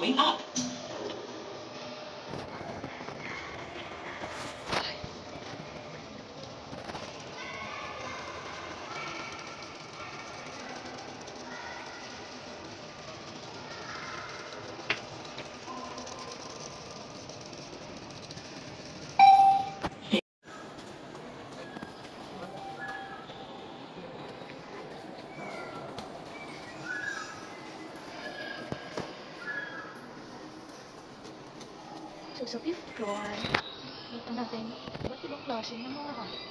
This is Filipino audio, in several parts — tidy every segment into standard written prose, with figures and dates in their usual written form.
growing up. So, sa fifth floor, dito natin, iba't ibang klase ng mga hayop.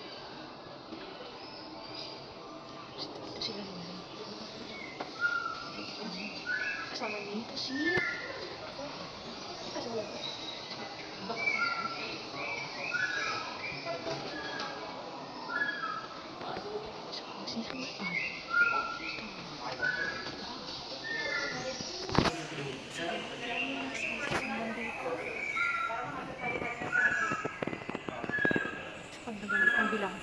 Ito sila naman. Kasama dito si... Kasama dito. Kasama si Ay. Ang bilang.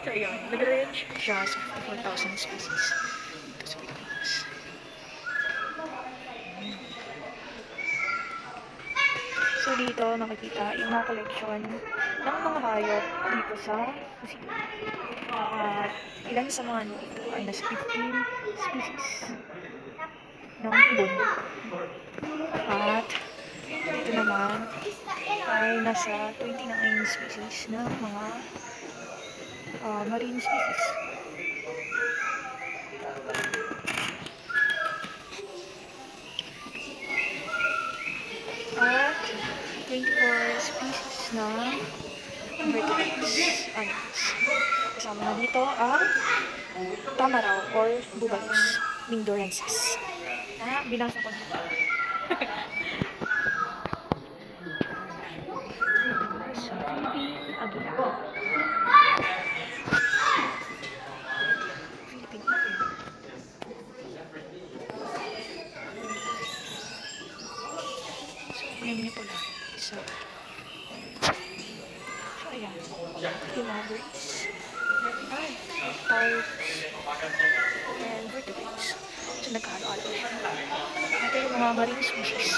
So, yun. Nag-range siya sa 54,000 species dito sa Pilipinas. So, dito nakikita yung mga collection ng mga hayop dito sa museum. At ilan sa mga dito ay nasa 15 species ng ibon. At dito naman ay nasa 29 species ng mga marine species. At 24 species ng invertebrates animals. Kasama na dito ang tamaraw or bubalos, lingdorensis. Binasa ko dito. Philippine agila. Philippine agila. So, name niya pala. So, ayan. Yung mga birds. Ay, reptiles. And vertebrates. So, nagkahalo-halo siya. Ito yung mga marine species.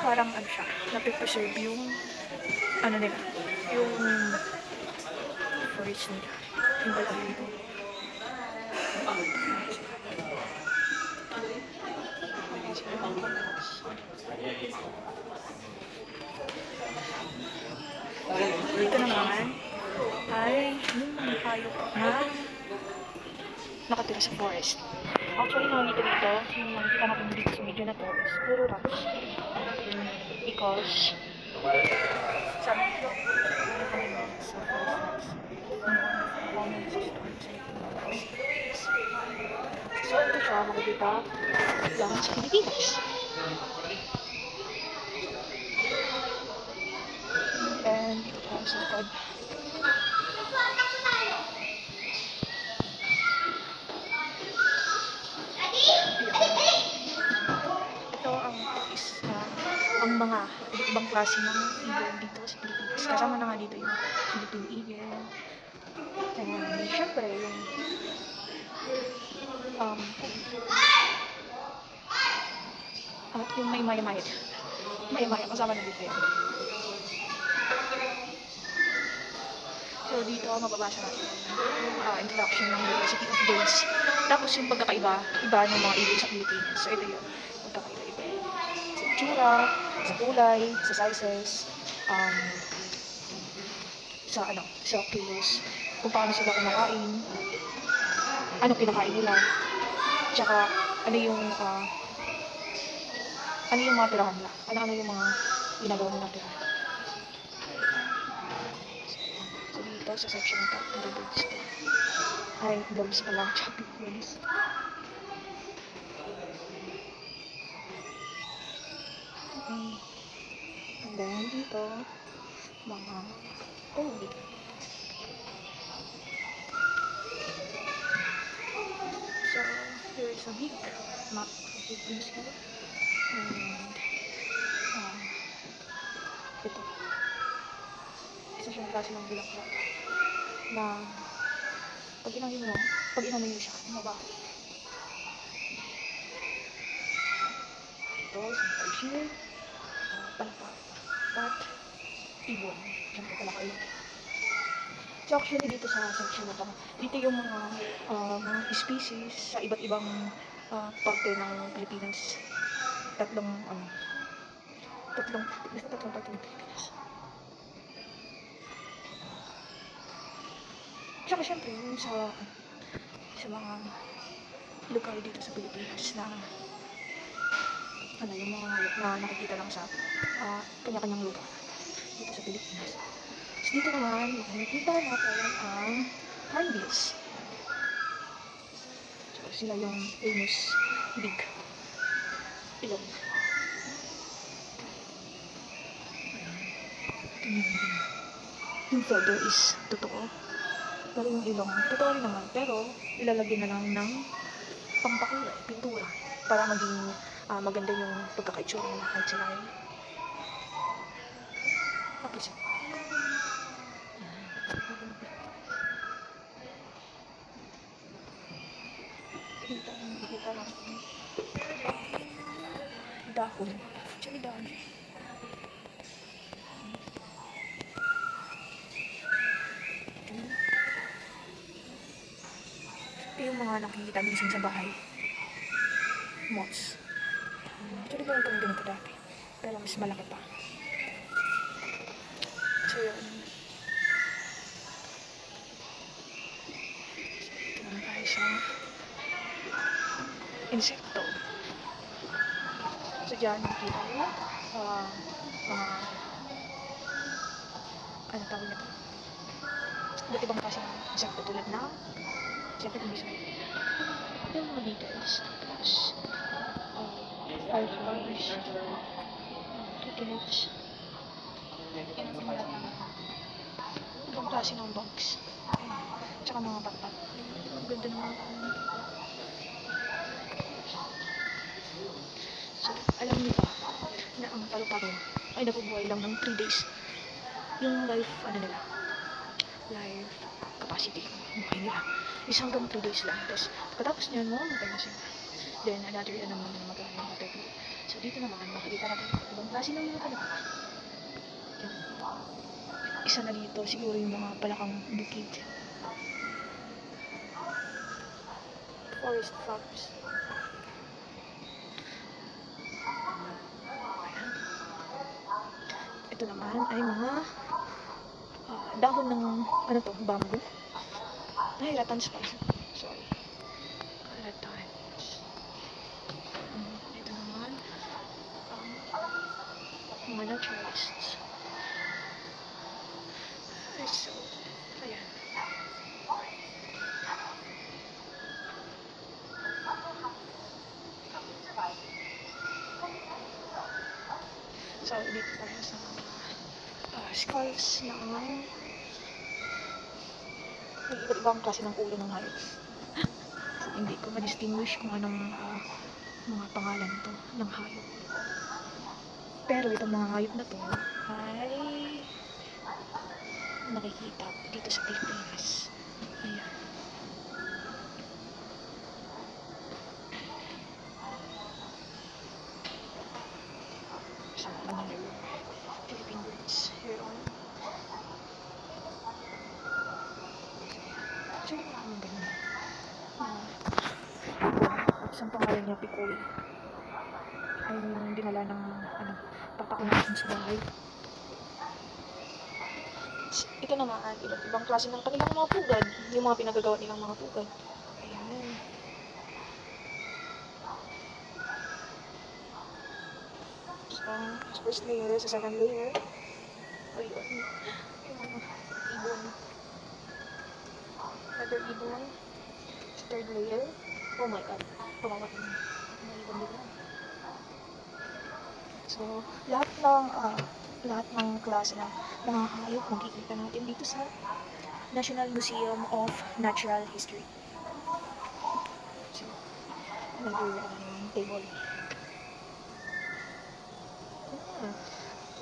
Parang ano siya, napipreserve yung ano nila, yung forage nila, yung balang dito. Dito naman ay yung mga hayop na nakatira sa forest. Actually, nakikita dito, yung nakikita natin dito sa video na to is puro rocks. Because sabi ko sa forest so ito siya makikita lang sa Pilipinas. And ito pa sa likod. Ang mga ibang klase ng ibon dito sa Pilipinas. Kasama na nga dito yung Philippine eagle. And syempre yung at yung may maya-maya. Maya-maya, kasama na dito yan. So dito mababasa natin yung introduction ng diversity of birds. Tapos yung pagkakaiba ng mga ibon sa Pilipinas. So ito yun. Pagkakaiba-iba. Sa itsura, sa kulay, sa sizes, sa kilos, kung paano sila kumakain, anong kinakain nila, tsaka ano yung mga tirahan nila, ano yung mga ginagawa ng tirahan. So dito sa section na ito, puro birds ito. Ay, birds pala, choppy birds. And then dito, mga tubig. So, here's is a big map of Philippines here. And ito. Isa siyang klase ng bulaklak na pag inamin mo siya, mabaho. Ito, isang here, palapa, pat, ibon. Diyan po pala kayo. So actually dito sa section na to, dito yung mga species sa iba't ibang parte ng Pilipinas. Tatlong parte ng Pilipinas. Tsaka syempre yung sa mga lugar dito sa Pilipinas na yung mga na nakikita lang sa kanya-kanyang lugar dito sa Pilipinas. So dito naman makikita natin ang hornbills. So sila yung famous big ilong. Yung feather is totoo. Pero yung ilong, totoo rin naman. Pero ilalagyan na lang ng pampakulay, pintura. Para maging maganda yung pagkakaitsura nila kahit sila ay kapisa. Kita lang. Dahon. Actually dahon. Yung mga nakikita minsan sa bahay. Moths. Actually meron kami ganito dati. Pero mas malaki pa. So yun. Ito naman tayo sa insekto. So dyan nakikita nyo mga ano tawag nito? Iba't ibang klase ng insekto tulad na siyempre kung bisa yung mga beetles, tapos fireflies, crickets, ibang klase ng bugs, tsaka mga patpat. Ang ganda ng mga so, alam niyo ba na ang paru-paro ay nabubuhay lang ng 3 days yung life capacity ng buhay nila is hanggang 3 days lang. Tapos pagkatapos niyan mamatay na sila. Then another year naman mamatay. So dito naman makikita natin ibang klase ng mga palaka. Isa na dito siguro yung mga palakang bukid, forest frogs. Ito naman ay mga dahon ng bamboo. Ay, ratans pa. Sorry. Ratans. Ito naman mga naturalists. So, ayan. So, dito tayo sa skulls ng may iba't ibang klase ng ulo ng hayop. Hindi ko ma-distinguish kung anong mga pangalan to ng hayop. Pero itong mga hayop na to ay nakikita dito sa Pilipinas. Ayan. So, another Philippine birds here on. Actually, maraming ganyan. Isang pangalan niya, Picoy. Ay dinala ng papakunasan sa bahay. Ito naman, iba't ibang klase ng kanilang mga pugad. Yung mga pinagagawa nilang mga pugad. Ayan. So, first layer, sa second layer. Ayun. Ibon. Another ibon. Third layer. Oh my god. Pumawat na. May ibon dito. So, lahat ng klase ng mga hayop makikita natin dito sa National Museum of Natural History. So, Another table. Ah,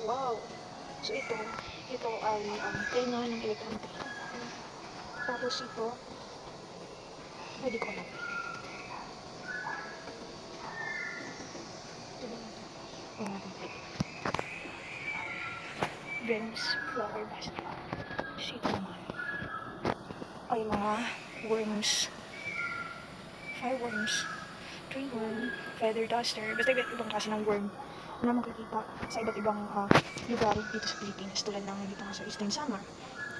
wow. So ito ay tenga ng electronic. Tapos ito, pwede ko alam. Ito natin pwede. Venus flower basket. Tapos ito naman ay mga worms. Fireworms, tree worm, feather duster, basta iba't ibang klase ng worm na makikita sa iba't ibang lugar dito sa Pilipinas, tulad ng dito nga sa Eastern Samar,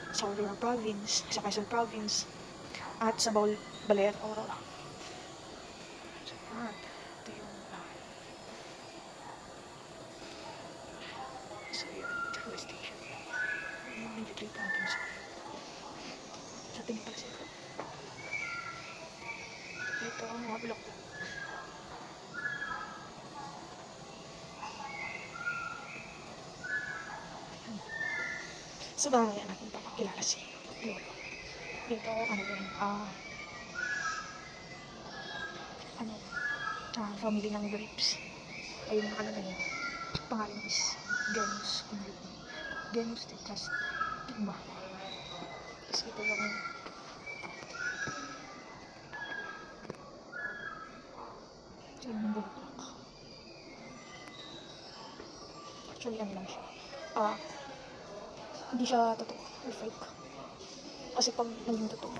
sa Aurora Province, sa Quezon Province, at sa Baler, Aurora. So, ito yung so yun, deforestation. Nag-treat natin sa tingin pala sila. Ito ang mga bulok. So, mamaya natin papakilala si Lolo. Ito, family ng grapes. Ayun ang nakalagay. Pangalan is Genus tetras. Tigma. Tapos ito yung bulaklak. Actually, ano lang siya. Hindi siya totoo or fake. Kasi pag naging totoo,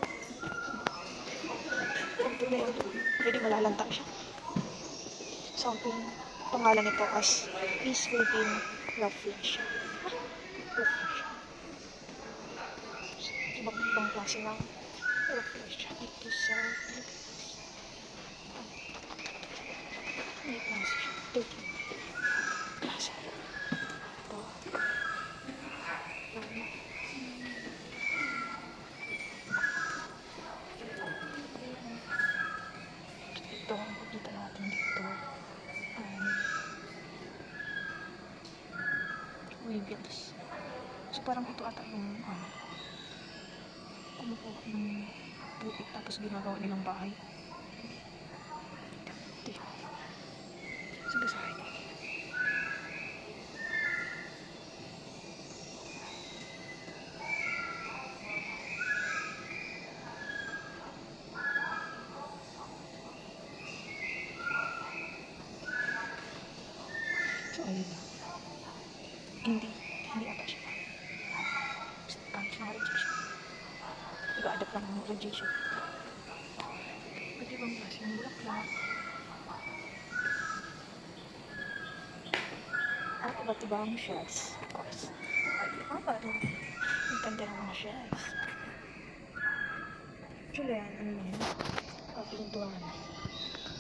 pag tunay ang totoo, pwede malalanta siya. So, ang pangalan nito as is Philippine Rafflesia. Rafflesia. Ibang klase ng Rafflesia dito sa Pilipinas. May klase siya. 13 klase. Ito ang makikita natin dito weevils. So parang ito ata yung kumukuha ng putik tapos ginagawa nilang bahay. Ito. So basahin. So ayun na. Hindi ata siya. Siya rejection. Nag-a-adapt lang ng rejection. Pwede bang klase ng bulaklak? At iba't ibang shells, of course. Parang ang ganda ng mga shells. Actually, ano yun? Pinuntuhan.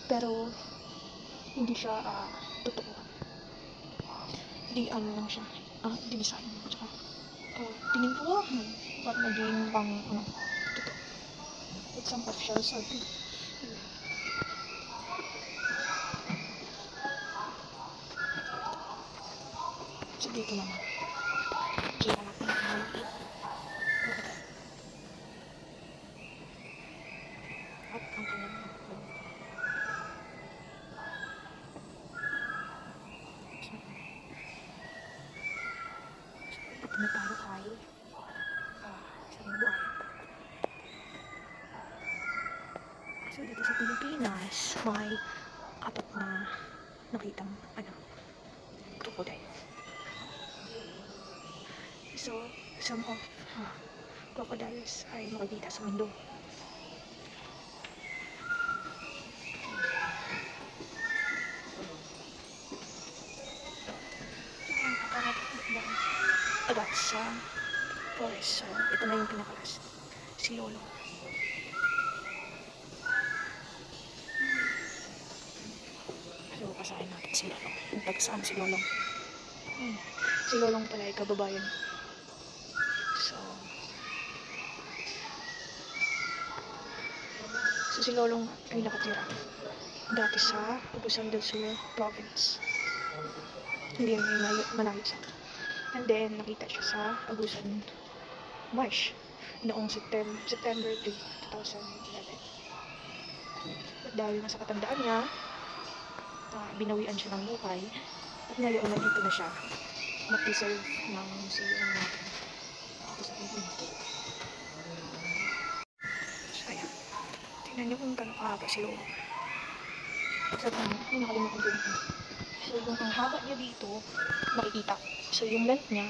Pero, hindi siya totoo. Hindi ano lang siya. Dinisign. Tsaka, tinimpuhan. Para maging pang, totoo. With some of shells are good. So, dito naman. Kaya natin ang maliit. At ang kanyang ito na tayo kay sa buhay. So, dito sa Pilipinas, may apat na nakitang crocodile. So, some of crocodiles ay makikita sa mundo. Agad sa forest. So, ito na yung pinakalas. Si Lolo. So, kasahin natin si Lolo. Kung tagasaan si Lolong. Si Lolong pala ay kababayan. So si Lolong ay nakatira dati sa Agusan del Sur Province. Hindi yung malayo sa. And then, nakita siya sa Agusan Marsh noong September 3, 2011. dahil nasa katandaan niya, binawian siya ng buhay. At ngayon, nandito na siya. Mag-preserve ng museum natin. Ito sa Pilipinas. So, ayan. Tingnan niyo kung gano'ng kahaba si Lolo. So, may nakalimutan ko dito. So, yung ang haba niya dito, makikita. So, yung length niya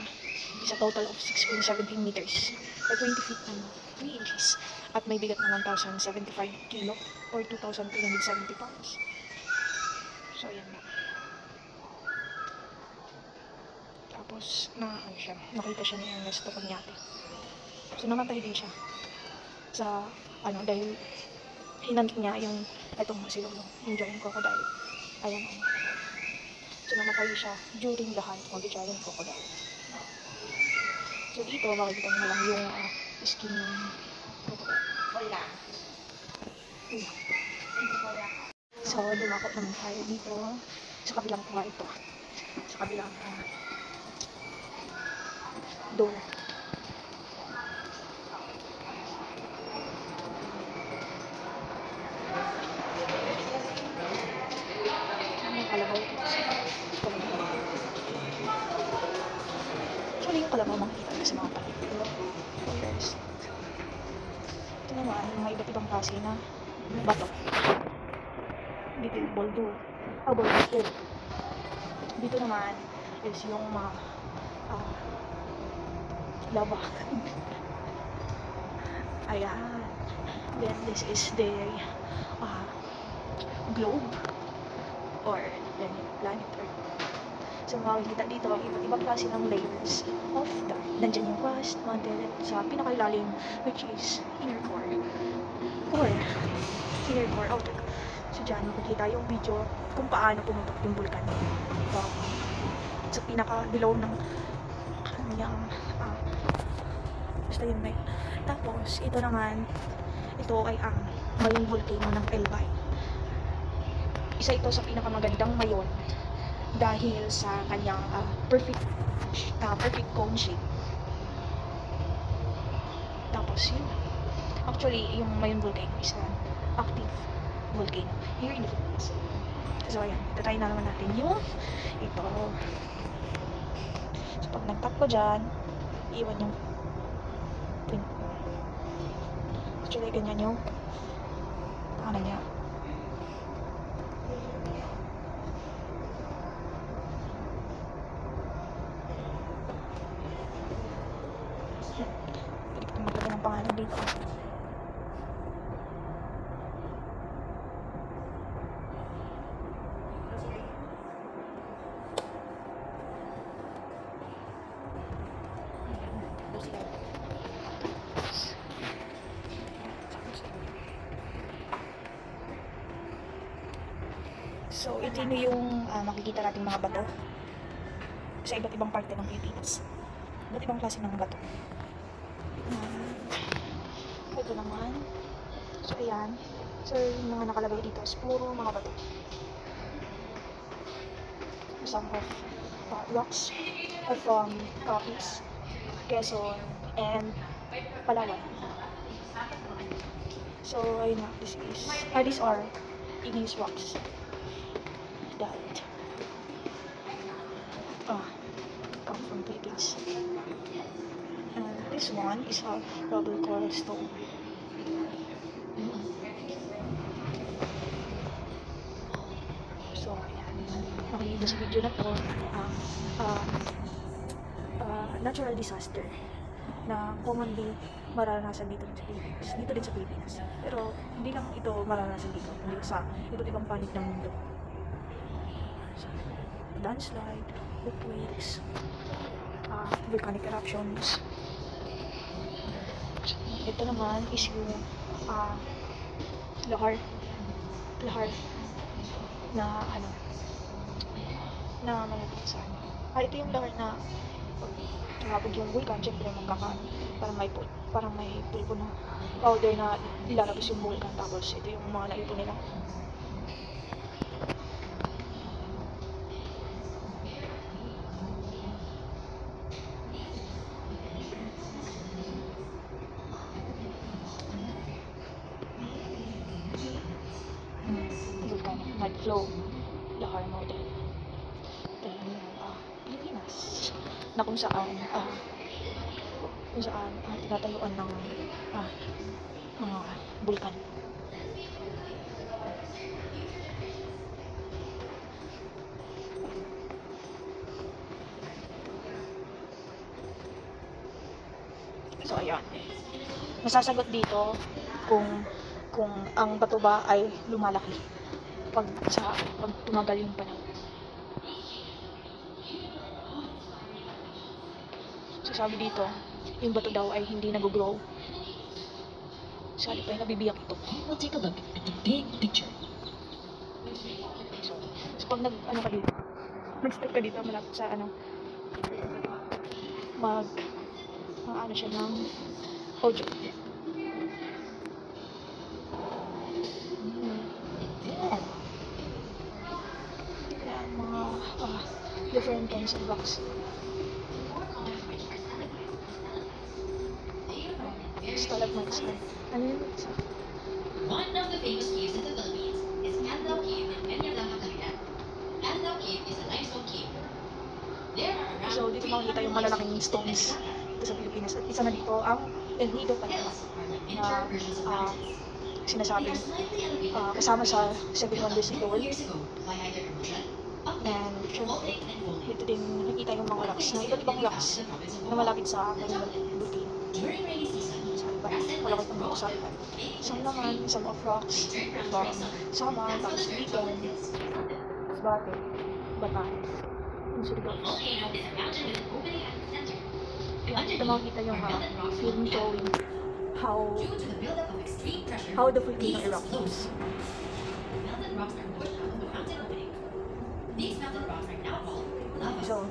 is a total of 6.17 meters or 20 feet and 3 inches. At may bigat na 1,075 kilo or 2,370 pounds. So, ayan na. Tapos, nakita siya ni Ernesto Cañate. So, namatay din siya. Sa, dahil hinantik niya yung, etong si Lolo, yung giant crocodile. Ayan, So, namatay siya during the hunt of the giant crocodile. So, dito, makikita mo lang yung skin ng crocodile. So, dumako naman tayo dito sa kabilang kwarto. Sa kabilang door. Ang kalabaw dito sa kalabaw. Actually, yung kalabaw makikita na sa mga palit. Ito naman, may iba't ibang klase na bato. Dito yung boulder. Boulder. Dito naman is yung mga lava. Ayan. Then this is the globe or planet Earth. So makikita dito ang iba't ibang klase ng layers of the nandyan yung crust, mantle, sa pinakailalim which is inner core or inner core outer. So dyan makikita yung video kung paano pumutok yung vulkan sa pinaka-below ng kanyang basta yun ba yun. Tapos ito naman, ito ay ang mayon volcano ng Elbay. Isa ito sa pinakamagandang mayon dahil sa kanyang perfect cone shape. Tapos yun, actually yung mayon volcano is an active volcano here in the Philippines. So ayan, try na naman natin yung ito. So pag nag-tap ko dyan, iwan yung print. Actually ganyan yung niya. Pwede ko maglagay ng pangalan dito. So, ito yung makikita nating mga bato sa iba't ibang parte ng Pilipinas. Iba't ibang klase ng bato. Ito naman. So, ayan. So, yung mga nakalagay dito is puro mga bato. Some of rocks are from Capiz, Quezon, and Palawan. So, ayun na. These are igneous rocks that come from Philippines. And this one is a rubble coral stone. So, ayan. Makikita sa video na to natural disaster na commonly mararanasan dito sa Pilipinas. Dito din sa Pilipinas. Pero hindi lang ito mararanasan dito, kundi sa iba't ibang panig ng mundo. So, landslide, earthquakes, volcanic eruptions. Ito naman is yung lahar na na malapit sa ito yung lahar na tumabog yung vulkan, syempre parang may pulpo na powder na ilalabas yung vulkan, tapos ito yung mga naipon nila. Flow, the car model. Then, Pilipinas, na kung saan tinatayuan ng mga bulkan. So, ayan. Masasagot dito kung ang bato ba ay lumalaki pag tumagal yung panahon. So, sabi dito, yung bato daw ay hindi nag-grow. Sali pa yung nabibiyak ito. We'll take a look at the big picture. So pag nag-step ka dito, malapit sa mag siya ng audio. Kaya mga different kinds of rocks. Stalagmites na. Ano yun? One of the famous caves in the Philippines is Canlaw Cave in Peñablanca, Cavite. Canlaw Cave is a limestone cave. There are around So, dito makikita yung malalaking stones dito sa Pilipinas. At isa na dito ang El Nido Pantala na sinasabing kasama sa 7 Wonders of the World. And syempre, dito din nakikita yung mga rocks na iba't ibang rocks na malapit sa Maynila Volcano. during rainy season. Malaki pang sa iba. Some naman, some of rocks from Samar, tapos Bigan, Masbate, Batanes, and Surigao. Volcano is a mountain with an opening at the center. Yan, dito makikita yung film showing Due to the buildup of extreme pressure, how the volcano these erupts. flows. The melted rocks are pushed out of the mountain opening. These melted rocks are now called lava. So,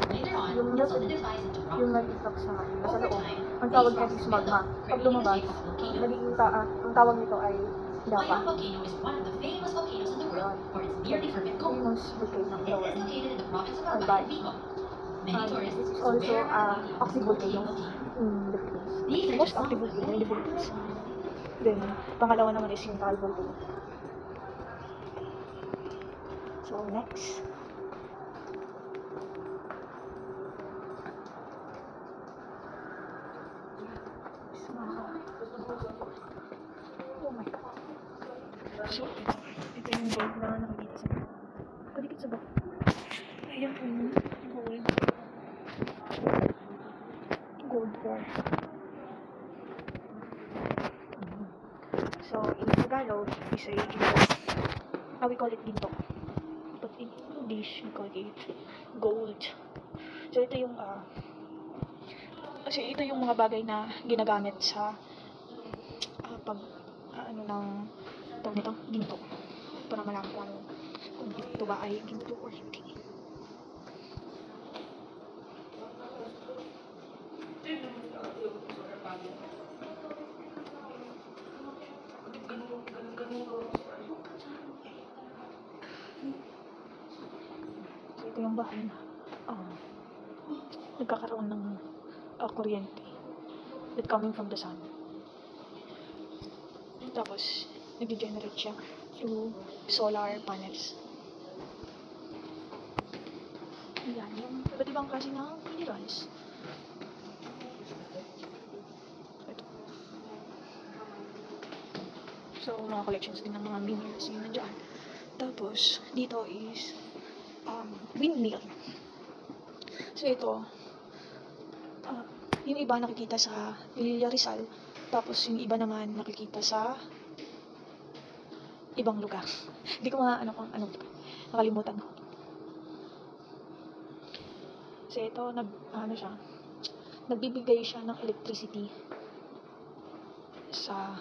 Later on, yung it solidifies into rock. yung nag-itak sa Over loob, time, ang tawag these niya rocks is magma. are Pag made lumabas, into a volcano. nagiging ang tawag nito ay lava. Layong volcano is one of the famous volcanoes in the world for its nearly perfect cone. Famous volcano in It the is world. located in the province of Albay. Albay, Bicol. Many And tourists it is also swear by the active volcano in the Philippines. These The are most just active some of the volcano in the Philippines. Then, pangalawa naman is yung Taal volcano. So, next. Oh my God. So, ito yung gold na nakikita sa kadikit sa bak. Ayan po yung gold. Gold ore. So, in Tagalog, we say ginto. We call it ginto. But in English, we call it gold. So, ito yung kasi ito yung mga bagay na ginagamit sa tawag nito, ginto. Para malaman kung ito ba ay ginto or hindi. So, ito yung bahay na nagkakaroon ng kuryente that coming from the sun. Tapos, nag-generate siya through solar panels. Ayan, yung iba't ibang klase ng minerals. Ito. So, mga collections din ng mga minerals yun nandiyan. Tapos, dito is windmill. So, ito, yung iba nakikita sa Villa Rizal, tapos yung iba naman nakikita sa ibang lugar. Hindi ko nakalimutan ko. Kasi ito, nagbibigay siya ng electricity sa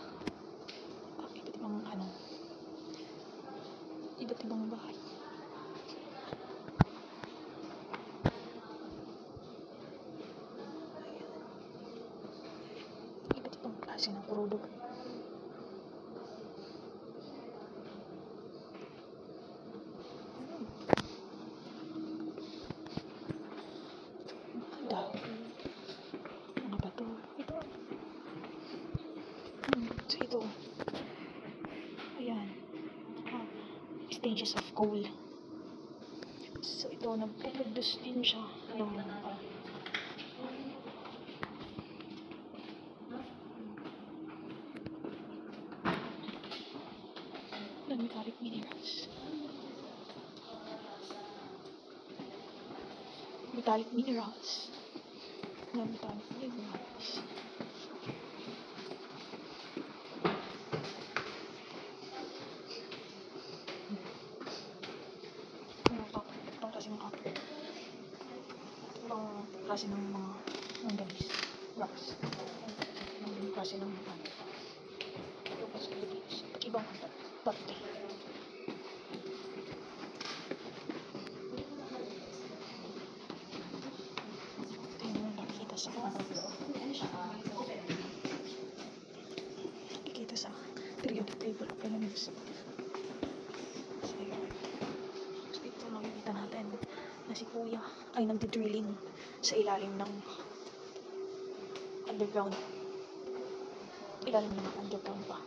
iba't ibang bahay. Iba't ibang klase ng product. Ano ba to? Ito. So ito. Ayan. stages of coal. So ito, nagpo-produce din siya ng metallic minerals. Metallic minerals. Metallic minerals. Itong klase ng copper. Itong klase ng mga manganese. Rocks. Itong klase ng mga itong klase ng Philippines. Ibang parte. Ito yung nakikita sa periodic table of elements. So ito makikita natin na si Kuya ay nagdi-drilling sa ilalim ng underground. Ilalim ng underground pa.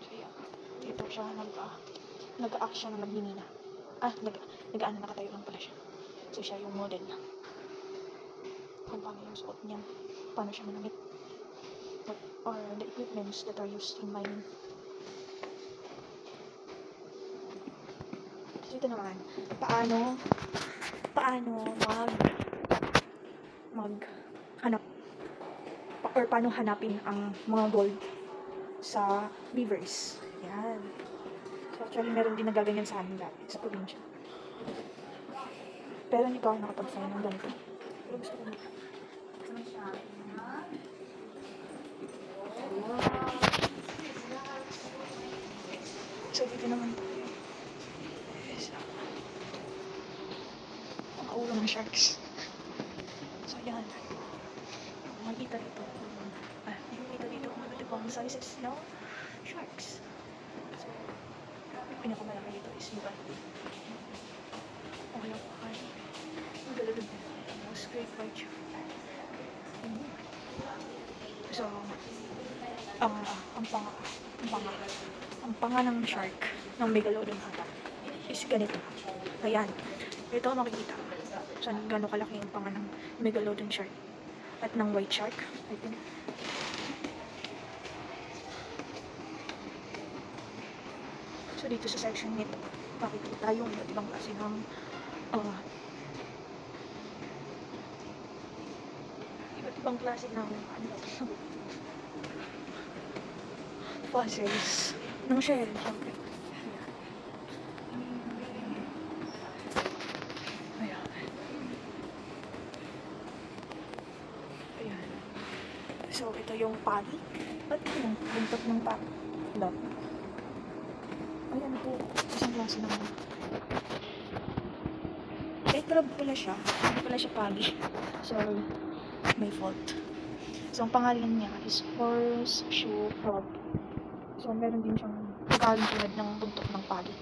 So yan. Dito siya nag-a-act siya ng nagmimina. Nag-ano, nakatayo lang pala siya. So siya yung model. Kung paano yung suot niya. Paano siya manamit. What are the equipments that are used in mining. So ito naman, paano maghanap or paano hanapin ang mga gold sa rivers. Yan. So actually meron din nagaganyan sa amin dati sa probinsya. Pero hindi pa ako nakapag-find ng ganito. Pero gusto ko na. So dito naman tayo. Ang ulo ng sharks. So yan. Makikita dito. Makikita dito ang iba't ibang sizes ng sharks. So, pinakamalaki dito is Yuban. Okay, ang galadog. Most great white shark. So, ang panga ng shark, ng megalodon ata, is ganito. Ayan. Ito makikita. So, gano'ng kalaki yung panga ng megalodon shark at ng white shark. Ito. So, dito sa section nito, makikita yung iba't ibang klase ng fossils ng shell, syempre. Ayan. Ayan. So, ito yung pagi. At yung buntot ng pagi. Love. Ayan po. Isang klase naman. Crab pala siya. Hindi pala siya pagi. Sorry. May fault. So, ang pangalan niya is horseshoe crab. So, meron din siyang pagkaling tulad ng buntot ng pagi.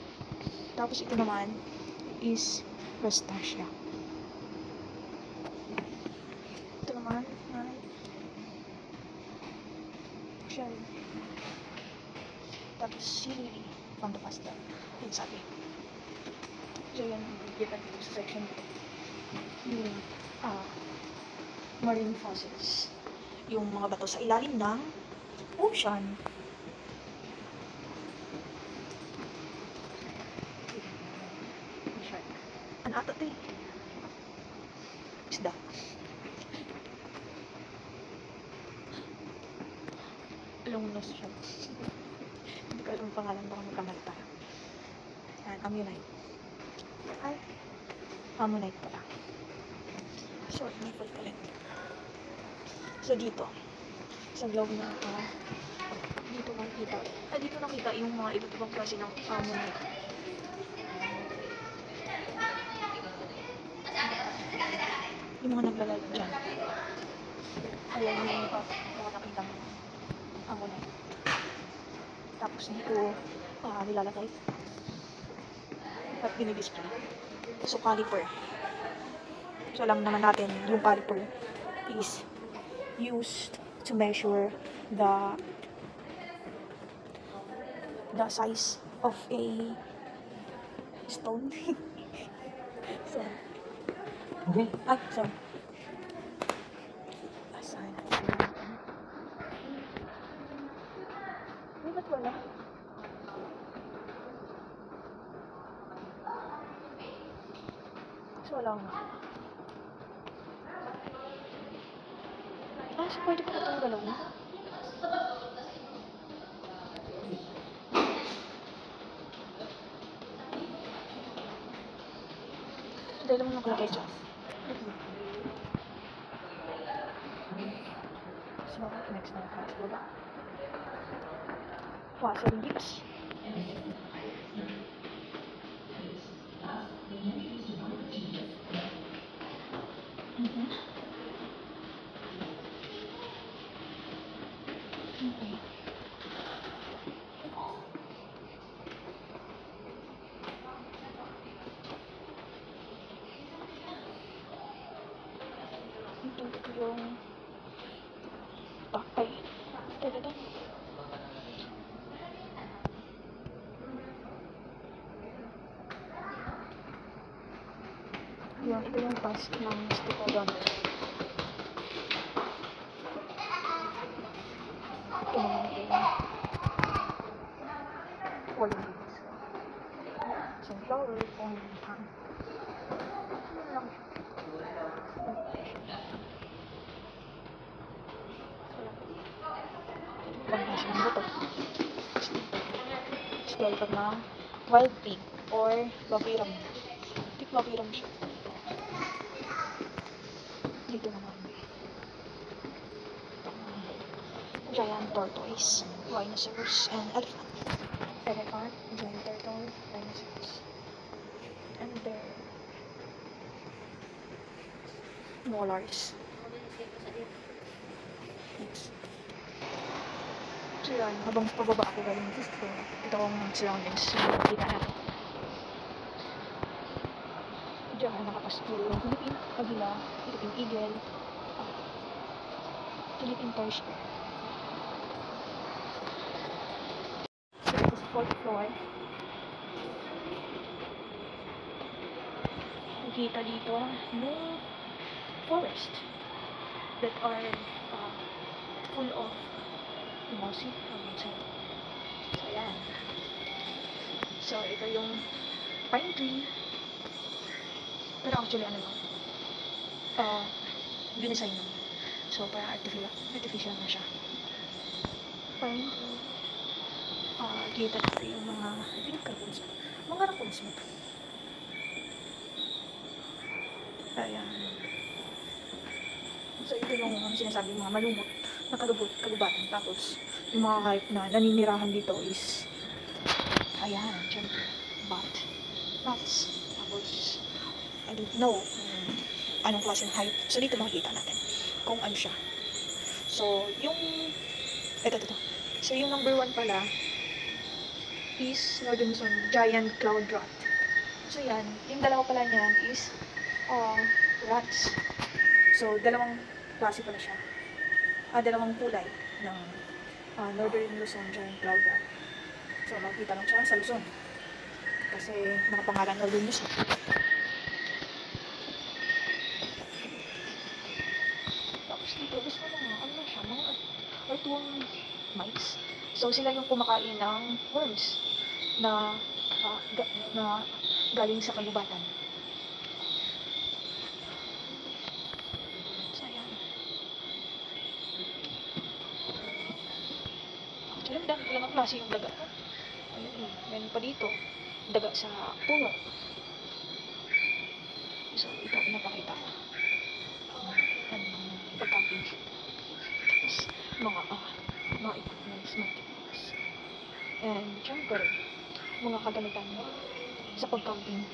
Tapos, ito naman is crustacea. Ito naman ay shell. Tapos, sili from the pasta. Yung sabi. So, yan. Kita dito sa section dito. Yung marine fossils. Yung mga bato sa ilalim ng ocean. Shark. Ano ata ito eh? Isda. Longnose shark. Hindi ko alam ang pangalan, baka magkamali tayo. Yan, ammonite. Ay, ammonite pala. So, nipple ulit. So, dito. Sa loob na dito makikita. Dito nakita yung mga iba't ibang klase ng ammonite. Yung mga naglalaro dyan. Ayan yung mga nakita ng ammonite. Tapos dito, nilalagay. At dinidisplay. So, caliper. So, alam naman natin, yung caliper is used to measure the the size of a stone. Sorry. Ay, sorry. Asan? Ay, ba't wala? So, wala nga. So pwede ko na itong galaw na. Dahil naman nakalagay dyan. So, next na class baba. Fossil leaves. Okay. Ito yung ay, ito. Yan, ito yung task ng stick-o-dot. Ito naman yung falling leaves. Sunflower, falling leaves. Pagkasya ng buto. Skeleton ng wild pig or babiram. Tik babiram siya. Dito naman. Giant tortoise, rhinoceros, and elephant. Elephant, giant turtle, rhinoceros. And their molars. Next. So yan, habang pababa ako galing dito, ito ang surroundings na kita natin. Diyan nakapastil yung Philippine Agila, Philippine Eagle, Philippine Torchbearer. So this is 4th floor. Nakita dito yung forest that are full of mossy. So yan. So ito yung pine tree. Pero actually ano lang, dinesign lang. So para artificial na siya. Pine tree. Kita dito yung mga, I think mga raccoons mo to. Ayan. So ito yung sinasabi mga malumot na kalubatan. Tapos yung mga hype na naninirahan dito is ayan, syempre bats. Tapos I don't know anong klaseng hype. So dito makikita natin kung ano siya. So yung ito. So yung number 1 pala is Northern Luzon giant cloud rat. So yan, yung dalawa pala niyan is rats. So dalawang klase pala siya. Dalawang kulay ng Northern Luzon giant cloud rat. So makikita lang siya sa Luzon. Kasi nakapangalan Northern Luzon. Tapos dito, gusto mga ano na siya, mga artuang mice. So sila yung kumakain ng worms na galing sa kalubatan. So ayan. Actually, ilang klase yung daga. Ayun, meron pa dito. Daga sa puno. So ito, pinapakita ko. Pag-camping. Mga equipments, materials. And syempre, mga kagamitan sa pag-camping.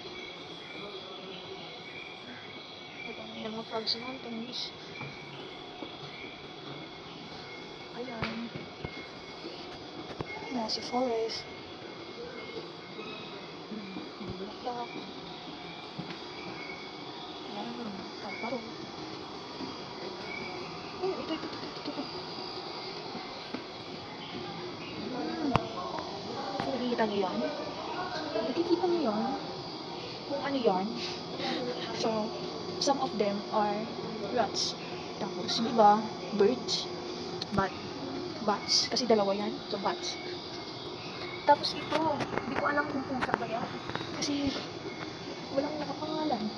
Ito yung mga frogs mountains. Ayan. Nasa forest. Bulaklak. Ayan. Pagparo. Oh, ito. Nakikita niyo yan? Nakikita niyo yan? Kung ano yan? So, some of them are rats. Tapos, yung iba, birds. Bats. Kasi dalawa yan. So, bats. Tapos ito, hindi ko alam kung pusa ba yan. Kasi, walang nakapangalan.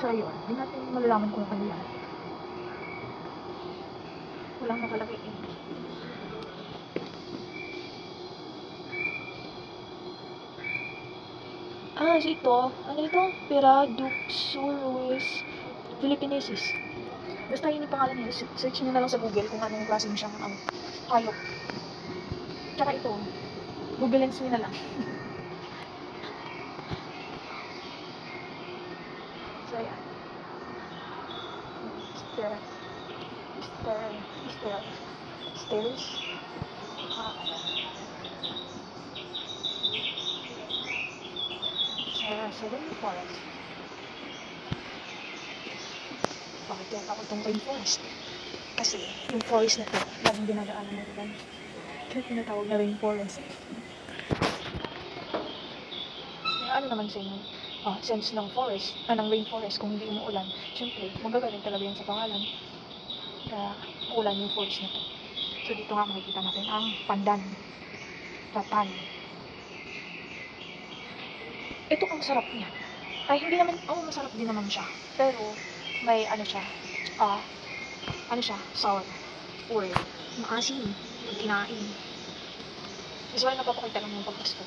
So, ayun. Hindi natin malalaman kung ano yan. Walang nakalagay eh. So ito, ano ito? Paradoxurus philippinensis. Basta yun yung pangalan niya. Search nyo na lang sa Google kung anong klaseng siyang hayop. Tsaka ito, Google Lens nyo na lang. So ayan. Stairs. So rainforest. Bakit kaya ako itong rainforest? Kasi yung forest na ito, laging dinadaanan na ito. Kaya tinatawag na rainforest. Ano naman sa inyo? Sense ng forest, ng rainforest, kung hindi umuulan, syempre, magagaling talaga yan sa pangalan. Kaya, ulan yung forest na ito. So, dito nga makikita natin ang pandan. Ratan. Ito ang sarap niya. Ay, hindi naman, masarap din naman siya. Pero, may siya, sour. Or, maasim. Pag kinain. Is why napapakita lang yung pagpasko.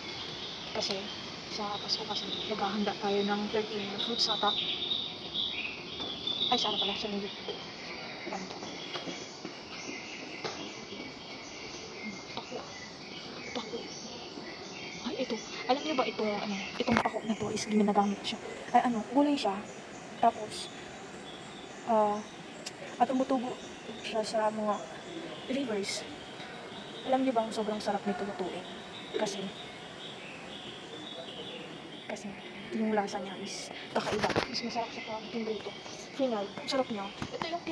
Kasi, sa Pasko kasi, naghahanda tayo ng 13 fruits ata. Ay, sana pala, sa linggo. Tako. Ay, ito. Alam niyo ba itong tako na to is ginagamit siya. Ay, gulay siya. Tapos, at tumutubo siya sa mga rivers. Alam niyo ba ang sobrang sarap nito lutuin? Kasi yung lasa niya is kakaiba. Mas masarap siya pa pinrito. Final, ang sarap niya. Ito yung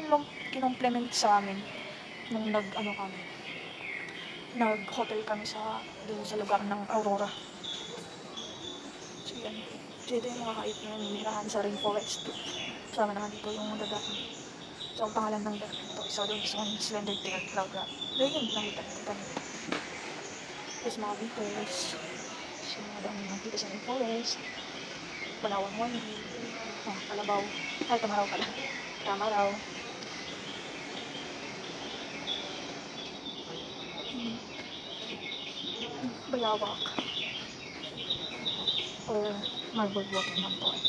kinomplement sa amin nung nag-hotel kami doon sa lugar ng Aurora. So yan. So ito yung mga hayop na ninirahan sa rainforest. Sama naman dito yung dagat. So ang pangalan ng dagat ito isa doon is slender tail cloud rat. So yun, nakita. There's mga beetles. So mga dami nakita sa rainforest. Balawang wani. Kalabaw. Ay, tamaraw pala. Tamaraw. Bayawak. Or marbled water mantoy.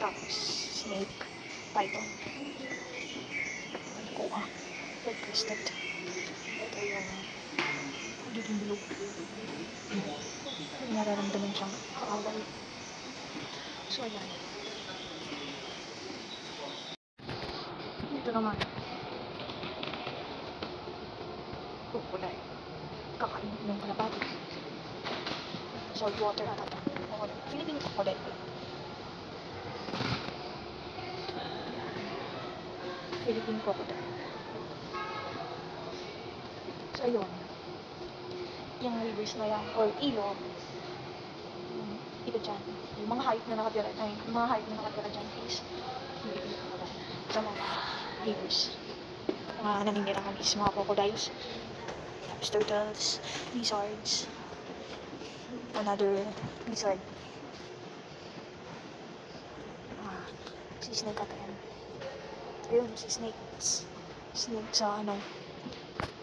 Tapos, snake. Python. Kuha. Red-crested. Ito yung magiging bilog. May nararamdaman siyang kaaway. So, ayan. Ito naman. Crocodile. Kakain ng kalapati. Salt water ata ito. Philippine crocodile pala. Philippine crocodile. So, ayun. Yung rivers na yan, or ilog, ito dyan. Yung mga hayop na nakatira dyan is sa mga rivers. Mga naninirahan is mga crocodiles, tapos turtles, lizards, another lizard. Si snake ata yan. Ayun, si snakes. Snake sa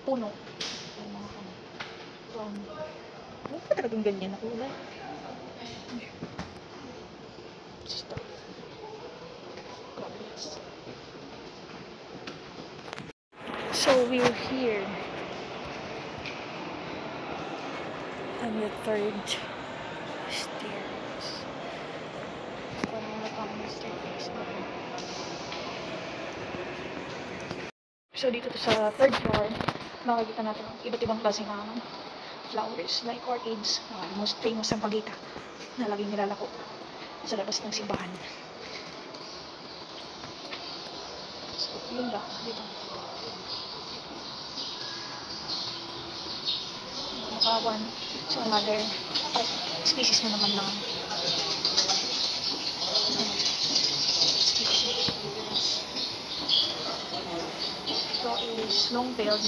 puno. Ano pa talagang ganyan na kulay? Stop. So we're here on the third stairs. So dito sa third floor, makikita natin iba't ibang klase ng flowers like orchids, most famous ang pagita na laging nilalako sa labas ng simbahan. So, Yun lang, dito. Makawan. So, another species na naman ng species. Ito is long-tailed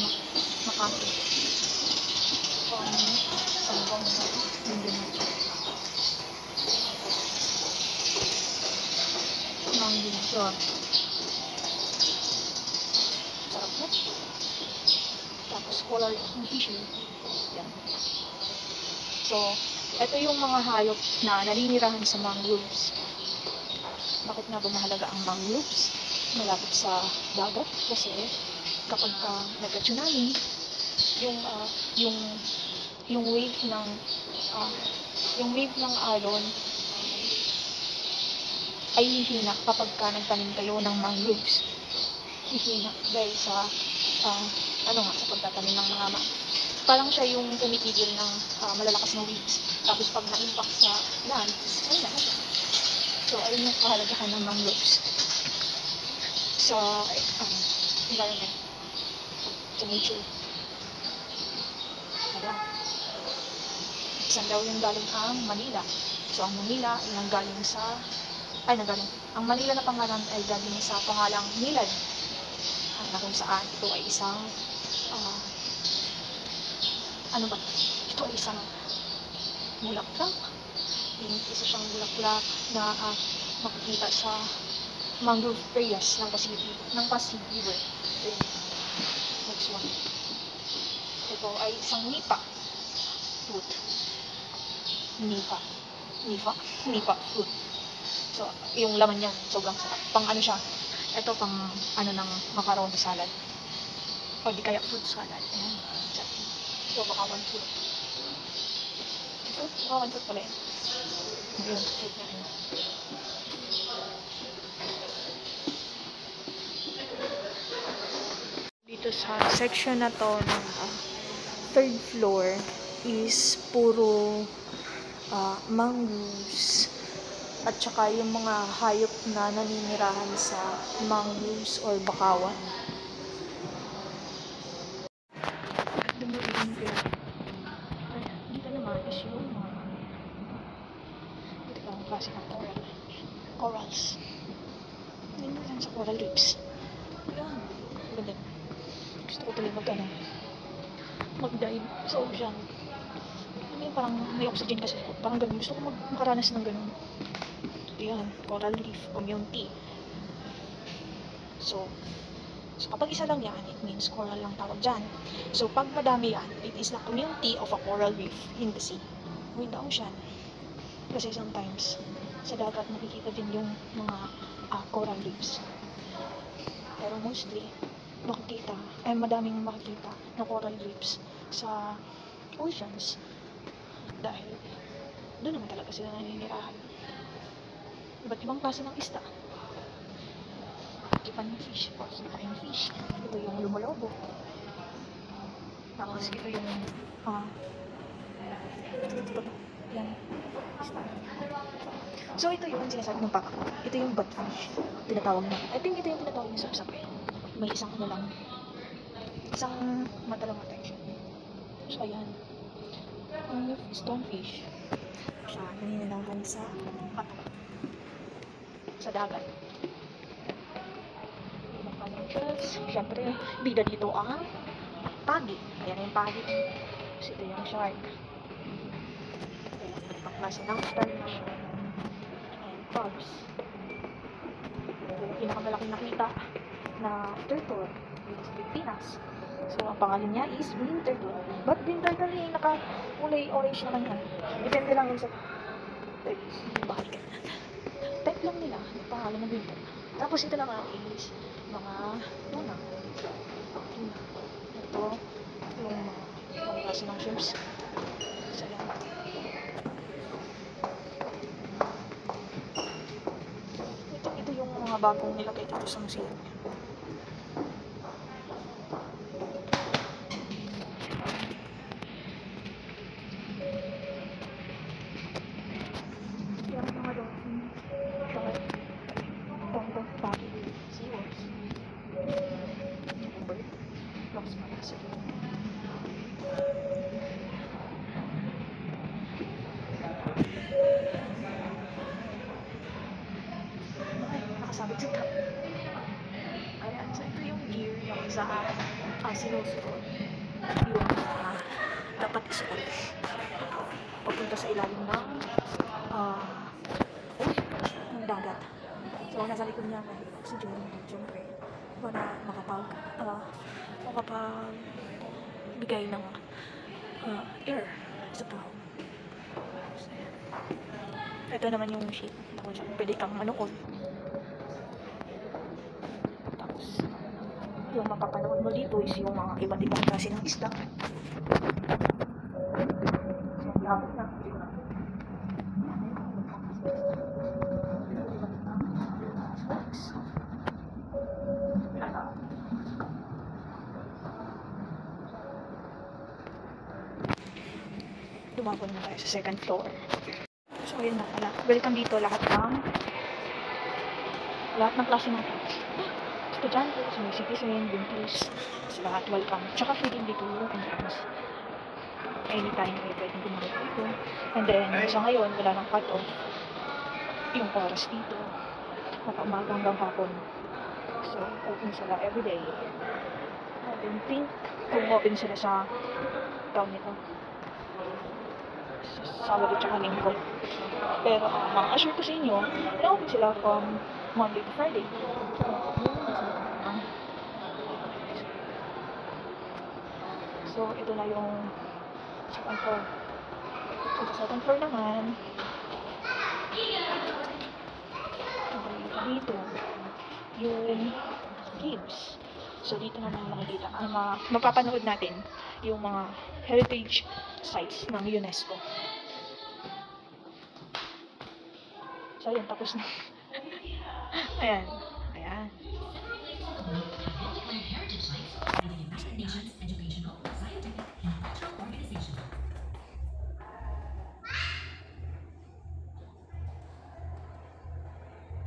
macaque. Sambong na din. Manggigod. Sarap na. Tapos color fishy. Yan. So, ito yung mga hayop na naninirahan sa mangroves. Bakit nga ba mahalaga ang mangroves? Malapit sa dagat kasi kapag nagka-tsunami, yung wave ng alon ay hihina kapag nagtanim kayo ng mangroves. Hihina dahil sa sa pagtatanim ng mga parang siya yung tumitigil ng malalakas na waves. Tapos pag na-impact sa land, ay na siya. So, ayun yung kahalagahan ng mangroves sa environment, sa nature. Ayan. Saan daw yung galing ang Manila? So, ang Manila ay ang Manila na pangalan ay galing sa pangalang Milad. Na kung saan ito ay isang ito ay isang bulaklak. Isa siyang bulaklak na makikita sa mangrove areas ng Pasig River. Next one. Ito ay isang nipa fruit. Nipa fruit. So, yung laman niya, sobrang sarap. Pang siya, ito pang ng macaroni salad. O di kaya fruit salad. Ayan. So, bakawan fruit. Bakawan fruit pala yun. Ayun, fruit na yun. Dito sa section na to ng third floor is puro mangroves at saka yung mga hayop na naninirahan sa mangroves or bakawan. Dito naman is yung dito pa ang klase ng corals. Dito lang sa coral reefs. Ayan, ganda. Gusto ko tuloy mag-dive sa ocean. Parang may oxygen kasi. Parang ganun. Gusto ko makaranas ng ganun. Ayan, coral reef community. So kapag isa lang yan, it means coral lang tawag dyan. So pag madami yan, it is the community of a coral reef in the sea, or in the ocean. Kasi sometimes, sa dagat makikita din yung mga coral reefs. Pero mostly, madaming makikita na coral reefs sa oceans. Dahil doon naman talaga sila naninirahan. Iba't ibang klase ng isda. Ipan fish. Ito yung lumolobo. Tapos ito yung yan. Isda. So ito yung sinasabi ng papa. Ito yung butfish. Tinatawag na. I think ito yung tinatawag ng sapsap. May isang lang. Isang mata lang matay siya. So ayan. Stonefish. Siya naninirahan sa bato. Sa dagat. Ibang kalang shells. Siyempre, bida dito ang pagi. Ayan yung pagi. Kasi ito yung shark. Ayan, ibang klase ng starfish. And crabs. Yung pinakamalaking nakita na turtle dito sa Pilipinas. So, ang pangalan niya is green turtle. But green turtle yung naka-kulay orange naman yan. Depende lang yun sa type. Type lang nila. Yung pangalan ng green turtle. Tapos ito naman is mga tuna. Ito, yung mga klase ng shrimps. So, yan. Ito yung mga bagong nilagay dito sa museum. nakasabit sa top. Ayan, so ito yung gear yung isa sinusunod yung dapat isuot papunta sa ilalim ng ng dagat. So, nasa likod niya may oxygen, syempre, para makapagbigay ng air sa tao. So, ito naman yung ship na kung saan pwede kang manood. Tapos, yung mapapanood mo dito is yung mga iba't ibang klase ng isda. So, labot na. Dumapon na tayo sa second floor. So, ayun na pala. Welcome dito lahat ng klase ng estudyante, senior citizen, buntis, sa lahat welcome. Tsaka free din dito yung entrance. Anytime kayo pwedeng gumamit dito. And then, sa ngayon, wala nang cut-off yung oras dito. Umaga hanggang hapon. So, open sila everyday. I don't think kung open sila sa town nito. Sabado tsaka Linggo. Pero assure ko sa inyo, na-open sila from Monday to Friday. So, ito na yung second floor. So, sa second floor naman, dito, yung games. So, dito naman makikita, mapapanood natin yung mga heritage sites ng UNESCO. So, ayan, tapos na. Ayan. Ayan.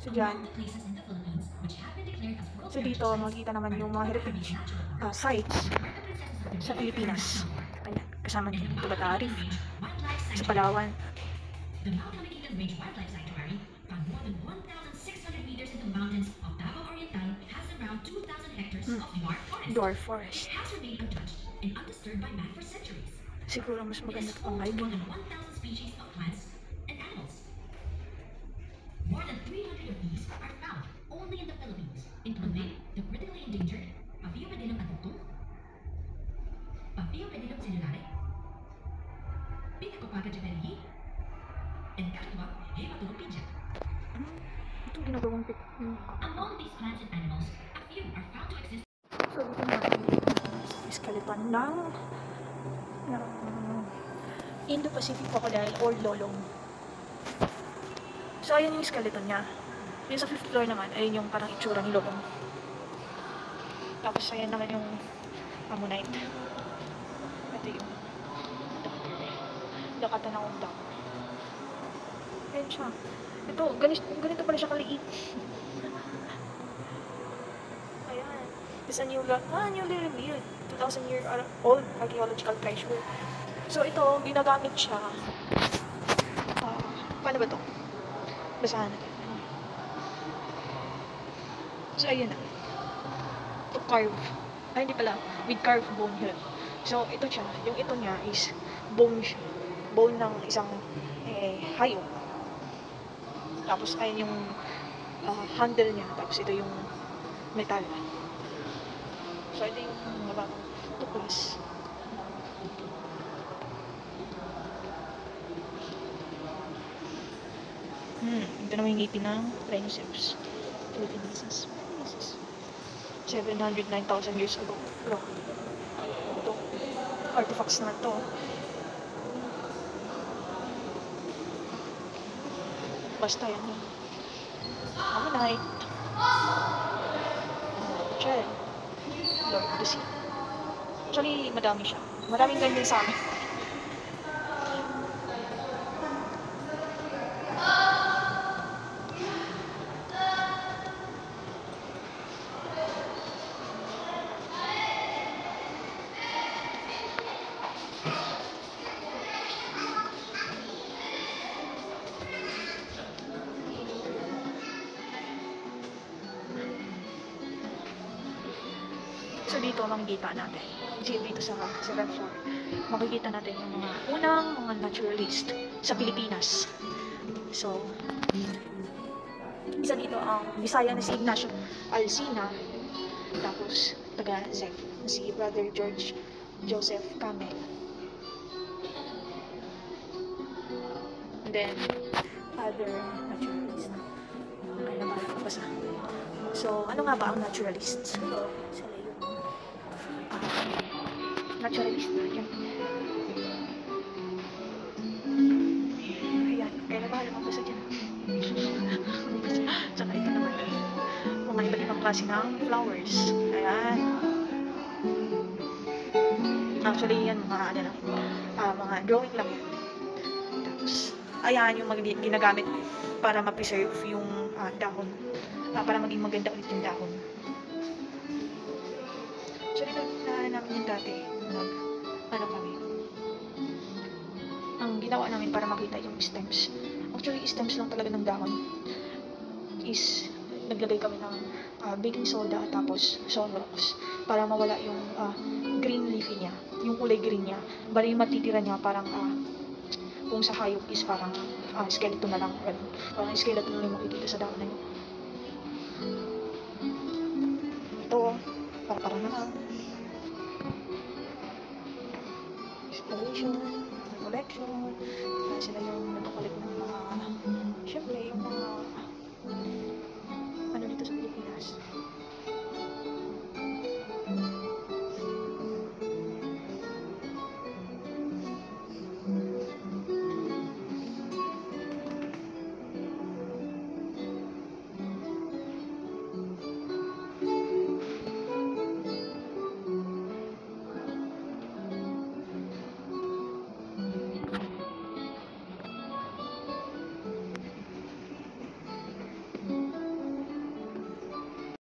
So, dyan. So, dito, makikita naman yung mga heritage sites sa Pilipinas. Ayan, kasama dito, Batari, sa Palawan. The Mount Hamilton Range Wildlife Sanctuary, found more than 1,600 meters in the mountains of Davao Oriental, has around 2,000 hectares of dwarf forest. It has remained untouched and undisturbed by man for centuries. Siguro mas maganda ito pang hiking. More than 1,000 species of plants and animals. More than 300 of these are found only in the Philippines, including the critically endangered Paphiopedilum adultum, Paphiopedilum cellulare, Pithecopaga juvenilis, and Cactua hematuropedia. Ito ginagawang pit. Among these plants and animals, a few are found to exist. So, dito natin skeleton ng Indo-Pacific crocodile or lolong. So, ayan yung skeleton niya. Yung sa 5th floor naman, ayun yung parang itsura ni lolong. Tapos, ayan naman yung ammonite. Ito yung dakatan ng undang. Ayan siya. Ito, ganito pala siya kaliit. Ayan. It's a newly revealed 2,000-year-old archaeological treasure. So, ito, ginagamit siya. Paano ba ito? Basahan natin. So, ayan na. To carve. Ay, hindi pala. With carved bone here. So, ito siya. Yung ito niya is bone siya. Bone ng isang hayop. Tapos, ayun yung handle niya. Tapos, ito yung metal. So, ito yung nabang tuklas. Ito naman yung ngipin ng Rhinoceros. Philippines. 709,000 years ago. Ito. Artifacts na ito. Basta yan yun. Ammonite. Shell. Lord of the Sea. Actually, madami siya. Maraming ganyan sa amin. So dito makikita natin, dito sa second floor, makikita natin yung mga unang mga naturalist sa Pilipinas. So, isa dito ang Bisaya na si Ignacio Alcina, tapos taga Zec, si Brother George Joseph Camel. And then, other naturalists. Okay na ba? Basta. So, ano nga ba ang naturalists? Sila yung naturalist na yan. Ayan, kaya na ba? Lumabasa dyan. Tsaka ito naman. Mga iba't ibang klase ng flowers. Ayan. Actually, yan mga ano lang. Mga drawing lang yan. Tapos, ayan yung mga ginagamit para ma-preserve yung dahon. Para maging maganda ulit yung dahon. Actually, namin yung dati. Ano kami. Ang ginawa namin para makita yung stems. Actually, stems lang talaga ng dahon. Is, naglagay kami ng baking soda tapos sunrocks para mawala yung green leafy niya. Yung kulay green niya. Bali yung matitira niya parang kung sa hayop is parang skeleton na lang. Parang skeleton na lang makikita sa dahon na yun. Ito, para na lang. Exploration, collection. Sila yung nagpapalit ng